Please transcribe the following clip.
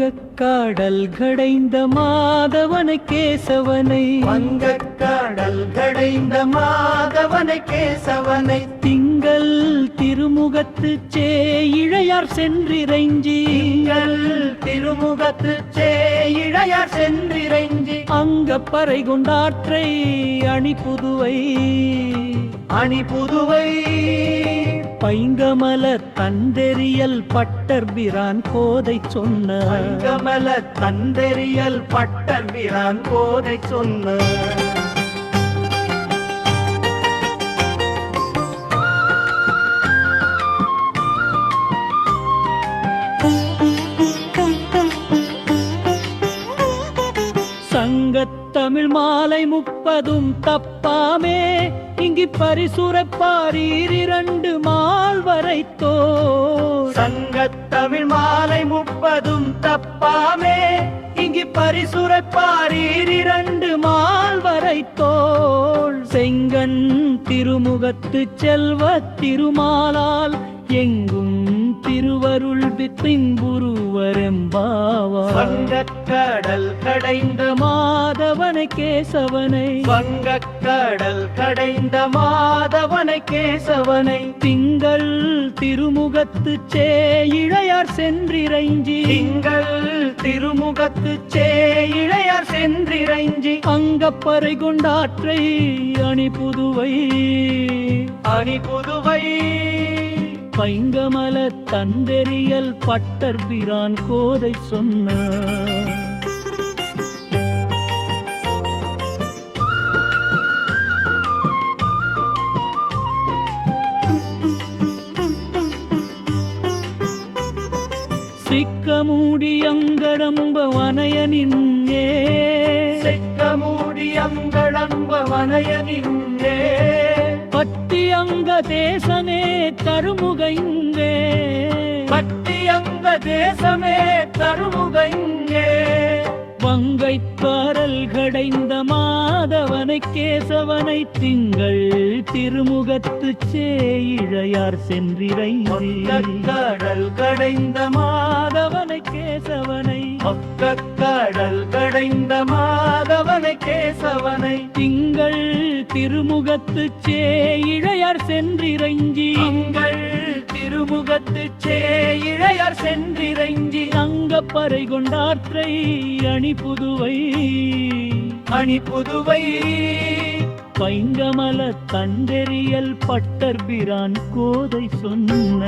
வங்கக்காடல் கடைந்த மாதவனை கேசவனை வங்கக்காடல் கடைந்த மாதவனை கேசவனை திங்கள் திருமுகத்து சேயிழையார் சென்றிறைஞ்சி திங்கள் திருமுகத்து சேயிழையார் சென்றிறைஞ்சி அங்கப்பறை கொண்டாற்றை அணி புதுவை பைங்கமல தந்தெறியல் பட்டர்பிரான் கோதை சொன்ன பைங்கமல தந்தெறியல் பட்டர்பிரான் கோதை சொன்ன சங்கத்தமிழ் மாலை 30 தப்பாமே இங்கி பரிசுரப்பாரீர் 2 மால் வரைத்தோ சங்கத்தமிழ் மாலை 30 தப்பாமே இங்கி பரிசுரப்பாரீர் 2 மால் வரைத்தோள் செங்கன் திருமுகத்து செல்வ திருமாலால் எங்கும் திருவருள் பின்புருவரெம்பாவார் வங்கக்கடல் கடைந்த மாதவனை கேசவனை வங்கக்கடல் கடைந்த மாதவனை கேசவனை திங்கள் திருமுகத்து சேயிழையார் சென்றிறைஞ்சி திங்கள் திருமுகத்து சேயிழையார் சென்றிறைஞ்சி அங்கப்பறை கொண்டாற்றை அணி புதுவை பைங்கமல தந்தெறியல் பட்டர்பிரான் கோதை சொன்ன சிக்கமூடி அங்கடம்ப வனயனின்னே சிக்கமூடி அங்கடம்ப வனயனின்னே பட்டியங்க தேசமே தருமுகைங்கே பட்டியங்க தேசமே தருமுகைங்கே வங்கைக்காரல் கடைந்த மாதவனை கேசவனை திங்கள் திருமுகத்து சேயிழையார் சென்றிறைஞ்சி கடல் கடைந்த மாதவனை கேசவனை கடல் கடைந்த மாதவனை கேசவனை திங்கள் திருமுகத்து சேயிழையார் சென்றிறைஞ்சி திங்கள் திருமுகத்து சேயிழையார் சென்றிறைஞ்சி அங்கப்பறை கொண்டாற்றை அணி புதுவை பைங்கமல தண்டெறியல் பட்டர்பிரான் கோதை சொன்ன